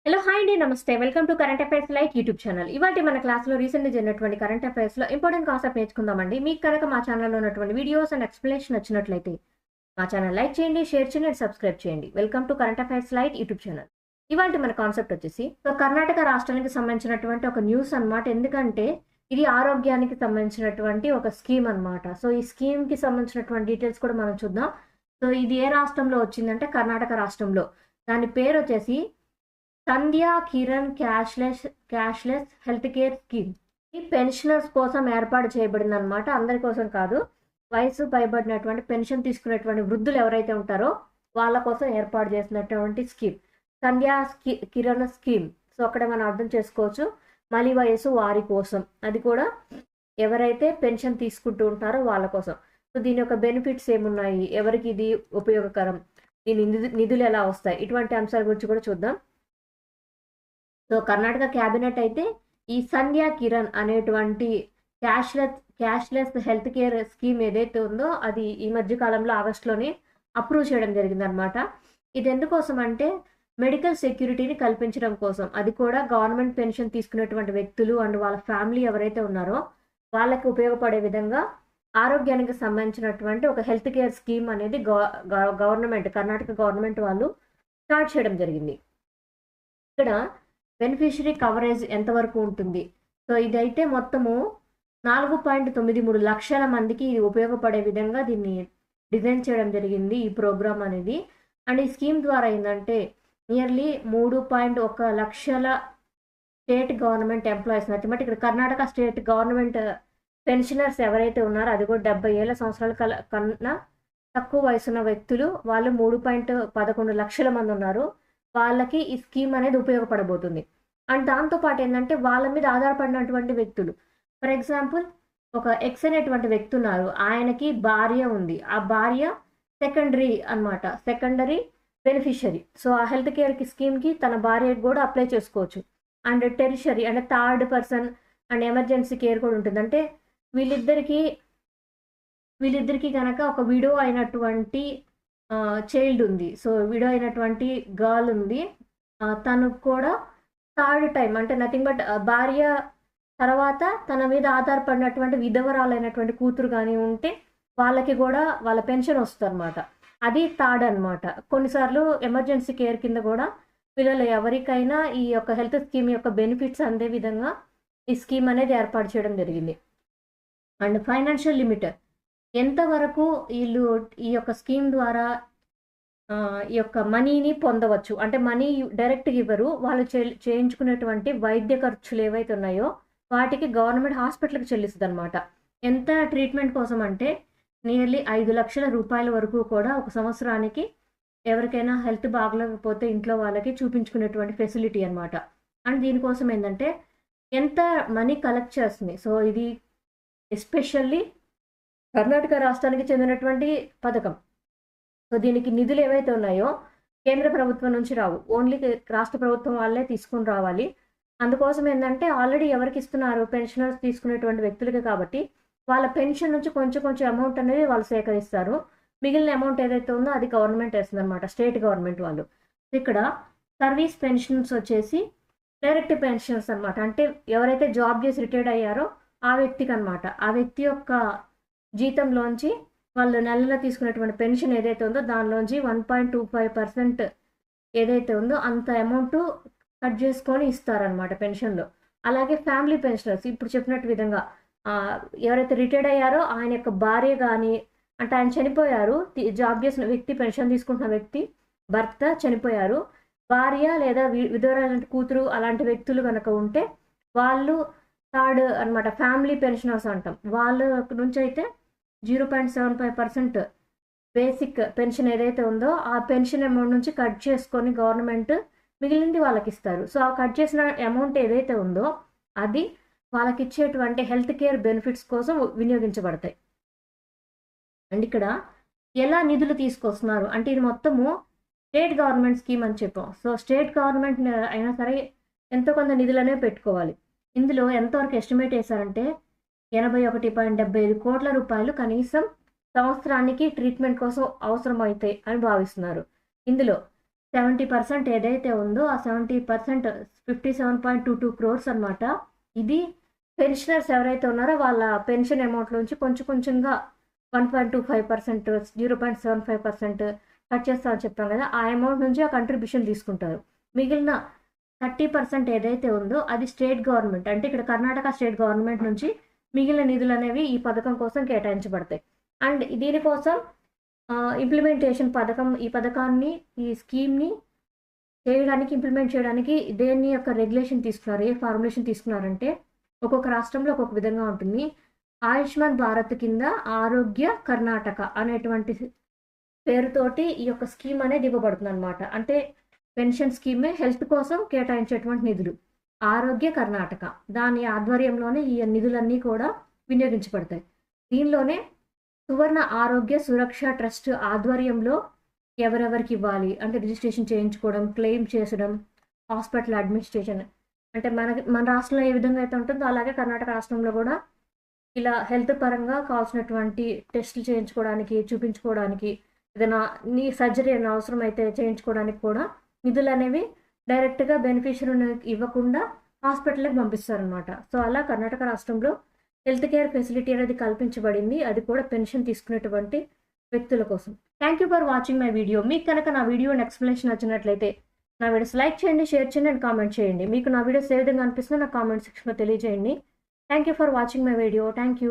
Hello hi అండి నమస్తే welcome to current affairs light YouTube channel. ఇవాటి మన క్లాస్లో రీసెంట్గా జరిగినటువంటి కరెంట్ అఫైర్స్లో ఇంపార్టెంట్ కాన్సెప్ట్ నేర్చుకుందామండి. మీకు కనుక మా ఛానల్లో ఉన్నటువంటి వీడియోస్ అండ్ ఎక్స్ప్లెనేషన్ వచ్చినట్లయితే మా ఛానల్ లైక్ చేయండి, షేర్ చేయండి అండ్ సబ్స్క్రైబ్ చేయండి. Welcome to current affairs light YouTube channel. ఇవాటి మన కాన్సెప్ట్ వచ్చేసి కర్ణాటక రాష్ట్రానికి సంబంధించినటువంటి ఒక న్యూస్ అన్నమాట. ఎందుకంటే ఇది ఆరోగ్యానికి సంబంధించినటువంటి ఒక స్కీమ్ అన్నమాట. సో ఈ స్కీమ్కి సంబంధించినటువంటి డీటెయిల్స్ కూడా మనం చూద్దాం. సో ఇది ఏ రాష్ట్రంలో వచ్చిందంటే కర్ణాటక రాష్ట్రంలో. దాని పేరు వచ్చేసి Sandhya Kiran cashless health care scheme. ఈ పెన్షనర్స్ కోసం ఏర్పాటు చేయబడింది అనమాట. అందరి కోసం కాదు, వయసు పైబడినటువంటి పెన్షన్ తీసుకునేటువంటి వృద్ధులు ఎవరైతే ఉంటారో వాళ్ళ కోసం ఏర్పాటు చేసినటువంటి స్కీమ్ సంధ్యా కిరణ్ స్కీమ్. సో అక్కడ మనం అర్థం చేసుకోవచ్చు, మలి వయసు వారి కోసం, అది కూడా ఎవరైతే పెన్షన్ తీసుకుంటూ ఉంటారో వాళ్ళ కోసం. సో దీని యొక్క బెనిఫిట్స్ ఏమున్నాయి, ఎవరికి ఇది ఉపయోగకరం, దీని నిధులు ఎలా వస్తాయి, ఇటువంటి అంశాల గురించి కూడా చూద్దాం. సో కర్ణాటక క్యాబినెట్ అయితే ఈ సంధ్యా కిరణ్ అనేటువంటి క్యాష్లెస్ హెల్త్ కేర్ స్కీమ్ ఏదైతే ఉందో అది ఈ మధ్య కాలంలో ఆగస్టులోనే అప్రూవ్ చేయడం జరిగింది అనమాట. ఇది ఎందుకోసం అంటే మెడికల్ సెక్యూరిటీని కల్పించడం కోసం, అది కూడా గవర్నమెంట్ పెన్షన్ తీసుకునేటువంటి వ్యక్తులు అండ్ వాళ్ళ ఫ్యామిలీ ఎవరైతే ఉన్నారో వాళ్ళకి ఉపయోగపడే విధంగా ఆరోగ్యానికి సంబంధించినటువంటి ఒక హెల్త్ కేర్ స్కీమ్ అనేది గవర్నమెంట్ కర్ణాటక గవర్నమెంట్ వాళ్ళు స్టార్ట్ చేయడం జరిగింది. ఇక్కడ బెనిఫిషరీ కవరేజ్ ఎంతవరకు ఉంటుంది? సో ఇదైతే మొత్తము 4.93 లక్షల మందికి ఇది ఉపయోగపడే విధంగా దీన్ని డిజైన్ చేయడం జరిగింది ఈ ప్రోగ్రామ్ అనేది. అండ్ ఈ స్కీమ్ ద్వారా ఏంటంటే నియర్లీ 3.1 లక్షల స్టేట్ గవర్నమెంట్ ఎంప్లాయీస్, అంటే ఇక్కడ కర్ణాటక స్టేట్ గవర్నమెంట్ పెన్షనర్స్ ఎవరైతే ఉన్నారో అది కూడా 70 ఏళ్ల సంవత్సరాల కన్నా తక్కువ వయసున్న వ్యక్తులు, వాళ్ళు 3.11 లక్షల మంది ఉన్నారు. వాళ్ళకి ఈ స్కీమ్ అనేది ఉపయోగపడబోతుంది. అండ్ దాంతోపాటు ఏంటంటే వాళ్ళ మీద ఆధారపడినటువంటి వ్యక్తులు, ఫర్ ఎగ్జాంపుల్ ఒక ఎక్స్ అనేటువంటి వ్యక్తి ఉన్నారు, ఆయనకి భార్య ఉంది, ఆ భార్య సెకండరీ బెనిఫిషియరీ. సో ఆ హెల్త్ కేర్కి స్కీమ్కి తన భార్యకి కూడా అప్లై చేసుకోవచ్చు. అండ్ టెరిషరీ అంటే third person and emergency care కూడా ఉంటుంది. అంటే వీళ్ళిద్దరికి కనుక ఒక విడో అయినటువంటి చైల్డ్ ఉంది, సో విడో అయినటువంటి గర్ల్ ఉంది, తను కూడా థర్డ్ టైం అంటే నథింగ్ బట్ భార్య తర్వాత తన మీద ఆధారపడినటువంటి విధవరాలైనటువంటి కూతురు కానీ ఉంటే వాళ్ళకి కూడా వాళ్ళ పెన్షన్ వస్తుంది అనమాట. అది థర్డ్ అనమాట. కొన్నిసార్లు ఎమర్జెన్సీ కేర్ కింద కూడా పిల్లలు ఎవరికైనా ఈ యొక్క హెల్త్ స్కీమ్ యొక్క బెనిఫిట్స్ అందే విధంగా ఈ స్కీమ్ అనేది ఏర్పాటు చేయడం జరిగింది. అండ్ ఫైనాన్షియల్ లిమిట్ ఎంతవరకు వీళ్ళు ఈ యొక్క స్కీమ్ ద్వారా ఈ యొక్క మనీని పొందవచ్చు అంటే మనీ డైరెక్ట్గా ఇవ్వరు, వాళ్ళు చేయించుకునేటువంటి వైద్య ఖర్చులు ఏవైతే ఉన్నాయో వాటికి గవర్నమెంట్ హాస్పిటల్కి చెల్లిస్తుంది అనమాట. ఎంత ట్రీట్మెంట్ కోసం అంటే నియర్లీ 5 లక్షల రూపాయల వరకు కూడా ఒక సంవత్సరానికి ఎవరికైనా హెల్త్ బాగలేకపోతే ఇంట్లో వాళ్ళకి చూపించుకునేటువంటి ఫెసిలిటీ అనమాట. అండ్ దీనికోసం ఏంటంటే ఎంత మనీ కలెక్ట్ చేస్తుంది. సో ఇది ఎస్పెషల్లీ కర్ణాటక రాష్ట్రానికి చెందినటువంటి పథకం. సో దీనికి నిధులు ఏవైతే ఉన్నాయో కేంద్ర ప్రభుత్వం నుంచి రావు, ఓన్లీ రాష్ట్ర ప్రభుత్వం వాళ్ళే తీసుకుని రావాలి. అందుకోసం ఏంటంటే ఆల్రెడీ ఎవరికి ఇస్తున్నారు, పెన్షనర్స్ తీసుకునేటువంటి వ్యక్తులకి, కాబట్టి వాళ్ళ పెన్షన్ నుంచి కొంచెం అమౌంట్ అనేది వాళ్ళు సేకరిస్తారు. మిగిలిన అమౌంట్ ఏదైతే ఉందో అది గవర్నమెంట్ వేస్తుంది అనమాట, స్టేట్ గవర్నమెంట్ వాళ్ళు. ఇక్కడ సర్వీస్ పెన్షన్స్ వచ్చేసి డైరెక్ట్ పెన్షన్స్ అనమాట. అంటే ఎవరైతే జాబ్ చేసి రిటైర్డ్ అయ్యారో ఆ వ్యక్తికి అనమాట, ఆ వ్యక్తి యొక్క జీతంలోంచి వాళ్ళు నెలలో తీసుకునేటువంటి పెన్షన్ ఏదైతే ఉందో దానిలోంచి 1.25% ఏదైతే ఉందో అంత అమౌంట్ కట్ చేసుకొని ఇస్తారనమాట పెన్షన్లో. అలాగే ఫ్యామిలీ పెన్షనర్స్ ఇప్పుడు చెప్పినట్టు విధంగా ఎవరైతే రిటైర్డ్ అయ్యారో ఆయన యొక్క భార్య కానీ, అంటే ఆయన చనిపోయారు, జాబ్ చేసిన వ్యక్తి, పెన్షన్ తీసుకుంటున్న వ్యక్తి భర్త చనిపోయారు, భార్య లేదా విధవరాలంటే కూతురు అలాంటి వ్యక్తులు కనుక ఉంటే వాళ్ళు థర్డ్ అనమాట, ఫ్యామిలీ పెన్షనర్స్ అంటాం. వాళ్ళ నుంచి అయితే 0.75% బేసిక్ పెన్షన్ ఏదైతే ఉందో ఆ పెన్షన్ అమౌంట్ నుంచి కట్ చేసుకొని గవర్నమెంట్ మిగిలింది వాళ్ళకి ఇస్తారు. సో ఆ కట్ చేసిన అమౌంట్ ఏదైతే ఉందో అది వాళ్ళకి ఇచ్చేటువంటి హెల్త్ కేర్ బెనిఫిట్స్ కోసం వినియోగించబడతాయి. అండ్ ఇక్కడ ఎలా నిధులు తీసుకొస్తున్నారు అంటే ఇది మొత్తము స్టేట్ గవర్నమెంట్ స్కీమ్ అని చెప్పాం. సో స్టేట్ గవర్నమెంట్ అయినా సరే ఎంతో కొంత నిధులనే పెట్టుకోవాలి. ఇందులో ఎంతవరకు ఎస్టిమేట్ చేశారంటే 81.75 కోట్ల రూపాయలు కనీసం సంవత్సరానికి ట్రీట్మెంట్ కోసం అవసరం అవుతాయి అని భావిస్తున్నారు. ఇందులో 70% ఏదైతే ఉందో ఆ 70% 57.22 crores అనమాట. ఇది పెన్షనర్స్ ఎవరైతే ఉన్నారో వాళ్ళ పెన్షన్ అమౌంట్‌లోంచి కొంచెం కొంచెంగా 1.25%, 0.75% కట్ చేస్తామని చెప్పాం కదా! ఆ అమౌంట్ నుంచి ఆ కంట్రిబ్యూషన్ తీసుకుంటారు. మిగిలిన 30% ఏదైతే ఉందో అది స్టేట్ గవర్నమెంట్, అంటే ఇక్కడ కర్ణాటక స్టేట్ గవర్నమెంట్ నుంచి మిగిలిన నిధులనేవి ఈ పథకం కోసం కేటాయించబడతాయి. అండ్ దీనికోసం ఇంప్లిమెంటేషన్ ఈ పథకాన్ని, ఈ స్కీమ్‌ని ఇంప్లిమెంట్ చేయడానికి దేని యొక్క రెగ్యులేషన్ తీసుకున్నారు, ఏ ఫార్ములేషన్ తీసుకున్నారంటే ఒక్కొక్క రాష్ట్రంలో ఒక్కొక్క విధంగా ఉంటుంది. ఆయుష్మాన్ భారత్ కింద ఆరోగ్య కర్ణాటక అనేటువంటి పేరుతోటి ఈ యొక్క స్కీమ్ అనేది ఇవ్వబడుతుందనమాట. అంటే పెన్షన్ స్కీమే హెల్త్ కోసం కేటాయించేటువంటి నిధులు. ఆరోగ్య కర్ణాటక దాని ఆధ్వర్యంలోనే ఈ నిధులన్నీ కూడా వినియోగించబడతాయి. దీనిలోనే సువర్ణ ఆరోగ్య సురక్ష ట్రస్ట్ ఆధ్వర్యంలో ఎవరెవరికి ఇవ్వాలి అంటే రిజిస్ట్రేషన్ చేయించుకోవడం, క్లెయిమ్ చేసడం, హాస్పిటల్ అడ్మినిస్ట్రేషన్, అంటే మన రాష్ట్రంలో ఏ విధంగా అయితే ఉంటుందో అలాగే కర్ణాటక రాష్ట్రంలో కూడా ఇలా హెల్త్ పరంగా కావాల్సినటువంటి టెస్టులు చేయించుకోవడానికి, చూపించుకోవడానికి, ఏదైనా సర్జరీ అయినా అవసరం అయితే చేయించుకోవడానికి కూడా నిధులు అనేవి డైరెక్ట్గా బెనిఫిషియరీకి ఇవ్వకుండా హాస్పిటల్కి పంపిస్తారనమాట. సో అలా కర్ణాటక రాష్ట్రంలో హెల్త్ కేర్ ఫెసిలిటీ అనేది కల్పించబడింది. అది కూడా పెన్షన్ తీసుకునేటువంటి వ్యక్తుల కోసం. Thank you for watching my video. మీకు కనుక నా వీడియో ఎక్స్ప్లెనేషన్ నచ్చినట్లయితే నా వీడియోస్ లైక్ చేయండి, షేర్ చేయండి అండ్ కామెంట్ చేయండి. మీకు నా వీడియోస్ ఏ విధంగా అనిపిస్తుందో నా కామెంట్ సెక్షన్లో తెలియజేయండి. Thank you for watching my video. Thank you.